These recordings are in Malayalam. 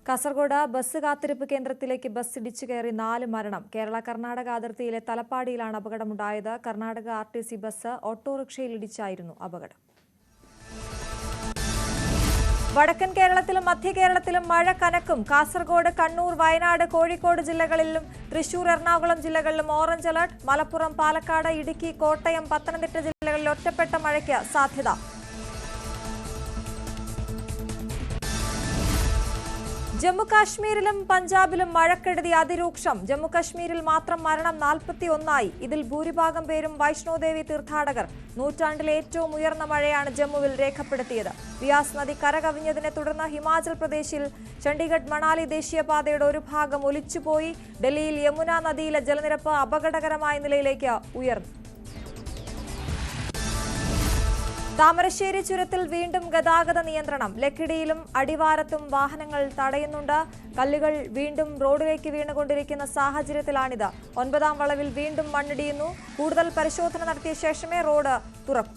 കാസർഗോഡ് ബസ് കാത്തിരിപ്പ് കേന്ദ്രത്തിലേക്ക് ബസ് ഇടിച്ചു കയറി 4 മരണം. കേരള കർണാടക അതിർത്തിയിലെ തലപ്പാടിയിലാണ് അപകടമുണ്ടായത്. കർണാടക RTC ബസ് ഓട്ടോറിക്ഷയിൽ ഇടിച്ചായിരുന്നു അപകടം. വടക്കൻ കേരളത്തിലും മധ്യ കേരളത്തിലും മഴ കനക്കും. കാസർഗോഡ്, കണ്ണൂർ, വയനാട്, കോഴിക്കോട് ജില്ലകളിലും തൃശൂർ, എറണാകുളം ജില്ലകളിലും ഓറഞ്ച് അലർട്ട്. മലപ്പുറം, പാലക്കാട്, ഇടുക്കി, കോട്ടയം, പത്തനംതിട്ട ജില്ലകളിൽ ഒറ്റപ്പെട്ട മഴയ്ക്ക് സാധ്യത. ജമ്മുകാശ്മീരിലും പഞ്ചാബിലും മഴക്കെടുതി അതിരൂക്ഷം. ജമ്മുകാശ്മീരിൽ മാത്രം മരണം 41ആയി. ഇതിൽ ഭൂരിഭാഗം പേരും വൈഷ്ണോദേവി തീർത്ഥാടകർ. നൂറ്റാണ്ടിലെ ഏറ്റവും ഉയർന്ന മഴയാണ് ജമ്മുവിൽ രേഖപ്പെടുത്തിയത്. ബിയാസ് നദി കരകവിഞ്ഞതിനെ തുടർന്ന് ഹിമാചൽ പ്രദേശിൽ ചണ്ഡീഗഡ് മണാലി ദേശീയപാതയുടെ ഒരു ഭാഗം ഒലിച്ചുപോയി. ഡൽഹിയിൽ യമുന നദിയിലെ ജലനിരപ്പ് അപകടകരമായ നിലയിലേക്ക് ഉയർന്നു. താമരശ്ശേരി ചുരത്തിൽ വീണ്ടും ഗതാഗത നിയന്ത്രണം. ലക്കിടിയിലും അടിവാരത്തും വാഹനങ്ങൾ തടയുന്നുണ്ട്. കല്ലുകൾ വീണ്ടും റോഡിലേക്ക് വീണുകൊണ്ടിരിക്കുന്ന സാഹചര്യത്തിലാണിത്. 9ാം വളവിൽ വീണ്ടും മണ്ണിടിയുന്നു. കൂടുതൽ പരിശോധന നടത്തിയ ശേഷമേ റോഡ് തുറക്കൂ.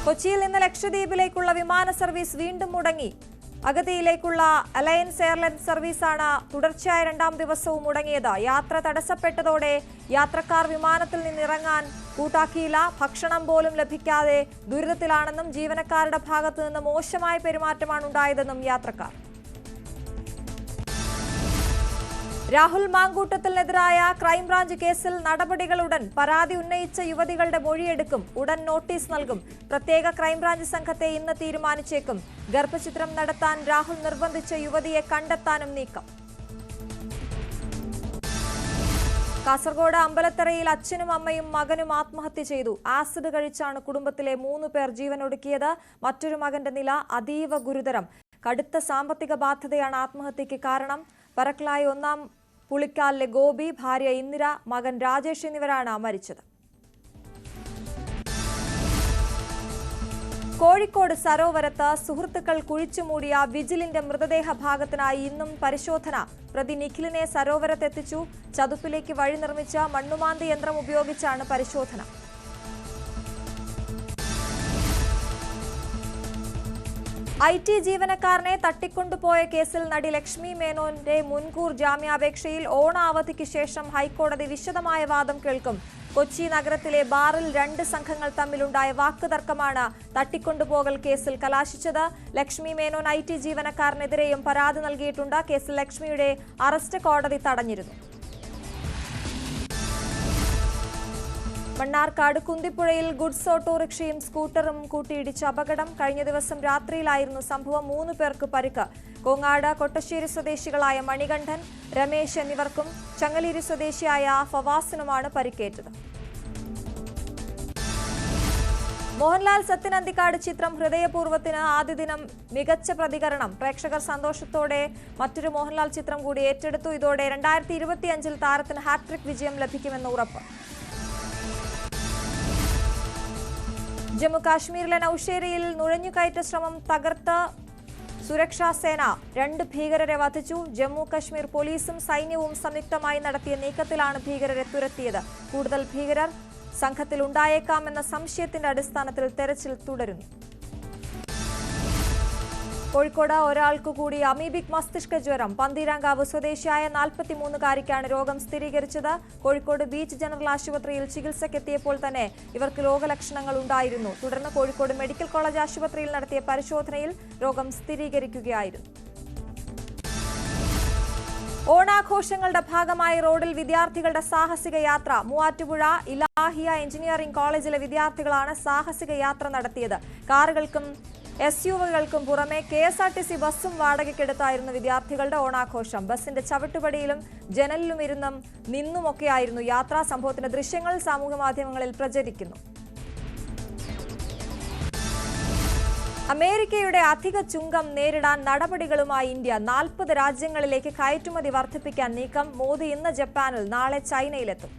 കൊച്ചിയിൽ നിന്ന് ലക്ഷദ്വീപിലേക്കുള്ള വിമാന സർവീസ് വീണ്ടും മുടങ്ങി. അഗതിയിലേക്കുള്ള അലയൻസ് എയർലൈൻസ് സർവീസാണ് തുടർച്ചയായ 2ാം ദിവസവും മുടങ്ങിയത്. യാത്ര തടസ്സപ്പെട്ടതോടെ യാത്രക്കാർ വിമാനത്തിൽ നിന്നിറങ്ങാൻ കൂട്ടാക്കിയില്ല. ഭക്ഷണം പോലും ലഭിക്കാതെ ദുരിതത്തിലാണെന്നും ജീവനക്കാരുടെ ഭാഗത്തു നിന്ന് മോശമായ പെരുമാറ്റമാണ് ഉണ്ടായതെന്നും യാത്രക്കാർ. രാഹുൽ മാങ്കൂട്ടത്തിനെതിരായ ക്രൈംബ്രാഞ്ച് കേസിൽ നടപടികളുടൻ. പരാതി ഉന്നയിച്ച യുവതികളുടെ മൊഴിയെടുക്കും. ഉടൻ നോട്ടീസ് നൽകും. പ്രത്യേക ക്രൈംബ്രാഞ്ച് സംഘത്തെ ഇന്ന് തീരുമാനിച്ചേക്കും. ഗർഭചിത്രം നടത്താൻ രാഹുൽ നിർബന്ധിച്ച യുവതിയെ കണ്ടെത്താനും നീക്കം. കാസർഗോഡ് അമ്പലത്തറയിൽ അച്ഛനും അമ്മയും മകനും ആത്മഹത്യ ചെയ്തു. ആസിഡ് കഴിച്ചാണ് കുടുംബത്തിലെ 3 പേർ ജീവനൊടുക്കിയത്. മറ്റൊരു മകന്റെ നില അതീവ ഗുരുതരം. കടുത്ത സാമ്പത്തിക ബാധ്യതയാണ് ആത്മഹത്യയ്ക്ക് കാരണം. പറക്കളായി 1ാം പുളിക്കാലിലെ ഗോപി, ഭാര്യ ഇന്ദിര, മകൻ രാജേഷ് എന്നിവരാണ് മരിച്ചത്. കോഴിക്കോട് സരോവരത്ത് സുഹൃത്തുക്കൾ കുഴിച്ചുമൂടിയ വിജിലിന്റെ മൃതദേഹ ഭാഗത്തിനായി ഇന്നും പരിശോധന. പ്രതി നിഖിലിനെ സരോവരത്തെത്തിച്ചു. ചതുപ്പിലേക്ക് വഴി നിർമ്മിച്ച മണ്ണുമാന്തി യന്ത്രം ഉപയോഗിച്ചാണ് പരിശോധന. IT ജീവനക്കാരനെ തട്ടിക്കൊണ്ടുപോയ കേസിൽ നടി ലക്ഷ്മി മേനോന്റെ മുൻകൂർ ജാമ്യാപേക്ഷയിൽ ഓണാവധിക്ക് ശേഷം ഹൈക്കോടതി വിശദമായ വാദം കേൾക്കും. കൊച്ചി നഗരത്തിലെ ബാറിൽ 2 സംഘങ്ങൾ തമ്മിലുണ്ടായ വാക്കുതർക്കമാണ് തട്ടിക്കൊണ്ടുപോകൽ കേസിൽ കലാശിച്ചത്. ലക്ഷ്മി മേനോൻ IT ജീവനക്കാരനെതിരെയും പരാതി നൽകിയിട്ടുണ്ട്. കേസിൽ ലക്ഷ്മിയുടെ അറസ്റ്റ് കോടതി തടഞ്ഞിരുന്നു. മണ്ണാർക്കാട് കുന്തിപ്പുഴയിൽ ഗുഡ്സ് ഓട്ടോറിക്ഷയും സ്കൂട്ടറും കൂട്ടിയിടിച്ച അപകടം. കഴിഞ്ഞ ദിവസം രാത്രിയിലായിരുന്നു സംഭവം. 3 പേർക്ക് പരിക്ക്. കോങ്ങാട് കൊട്ടശ്ശേരി സ്വദേശികളായ മണികണ്ഠൻ, രമേശ് എന്നിവർക്കും ചങ്ങലേരി സ്വദേശിയായ ഫവാസിനുമാണ് പരിക്കേറ്റത്. മോഹൻലാൽ സത്യൻ അന്തിക്കാട് ചിത്രം ഹൃദയപൂർവ്വത്തിന് ആദ്യ ദിനം മികച്ച പ്രതികരണം. പ്രേക്ഷകർ സന്തോഷത്തോടെ മറ്റൊരു മോഹൻലാൽ ചിത്രം കൂടി ഏറ്റെടുത്തു. ഇതോടെ 2025 താരത്തിന് ഹാട്രിക് വിജയം ലഭിക്കുമെന്ന് ഉറപ്പ്. ജമ്മു കാശ്മീരിലെ നൌഷേരയിൽ നുഴഞ്ഞുകയറ്റ ശ്രമം തകർത്ത് സുരക്ഷാ സേന. 2 ഭീകരരെ വധിച്ചു. ജമ്മു കശ്മീർ പോലീസും സൈന്യവും സംയുക്തമായി നടത്തിയ നീക്കത്തിലാണ് ഭീകരരെ തുരത്തിയത്. കൂടുതൽ ഭീകരർ സംഘത്തിൽ ഉണ്ടായേക്കാമെന്ന സംശയത്തിന്റെ അടിസ്ഥാനത്തിൽ തെരച്ചിൽ തുടരുന്നു. കോഴിക്കോട് ഒരാൾക്കു കൂടി അമീബിക് മസ്തിഷ്ക ജ്വരം. പന്തീരാങ്കാവ് സ്വദേശിയായ 43-കാരിക്കാണ് രോഗം സ്ഥിരീകരിച്ചത്. കോഴിക്കോട് ബീച്ച് ജനറൽ ആശുപത്രിയിൽ ചികിത്സയ്ക്കെത്തിയപ്പോൾ തന്നെ ഇവർക്ക് രോഗലക്ഷണങ്ങൾ ഉണ്ടായിരുന്നു. തുടർന്ന് കോഴിക്കോട് മെഡിക്കൽ കോളേജ് ആശുപത്രിയിൽ നടത്തിയ പരിശോധനയിൽ രോഗം സ്ഥിരീകരിക്കുകയായിരുന്നു. ഓണാഘോഷങ്ങളുടെ ഭാഗമായി റോഡിൽ വിദ്യാർത്ഥികളുടെ സാഹസിക യാത്ര. മൂവാറ്റുപുഴ ഇലാഹിയ എഞ്ചിനീയറിംഗ് കോളേജിലെ വിദ്യാർത്ഥികളാണ് സാഹസിക യാത്ര നടത്തിയത്. കാറുകൾക്കും SUVകൾക്കും പുറമെ KSRTC ബസ്സും വാടകയ്ക്കെടുത്തായിരുന്നു വിദ്യാർത്ഥികളുടെ ഓണാഘോഷം. ബസിന്റെ ചവിട്ടുപടിയിലും ജനലിലും ഇരുന്നും നിന്നുമൊക്കെയായിരുന്നു യാത്ര. സംഭവത്തിന്റെ ദൃശ്യങ്ങൾ സാമൂഹ്യമാധ്യമങ്ങളിൽ പ്രചരിക്കുന്നു. അമേരിക്കയുടെ അധിക ചുങ്കം നേരിടാൻ നടപടികളുമായി ഇന്ത്യ. 40 രാജ്യങ്ങളിലേക്ക് കയറ്റുമതി വർദ്ധിപ്പിക്കാൻ നീക്കം. മോദി ഇന്ന് ജപ്പാനിൽ, നാളെ ചൈനയിലെത്തും.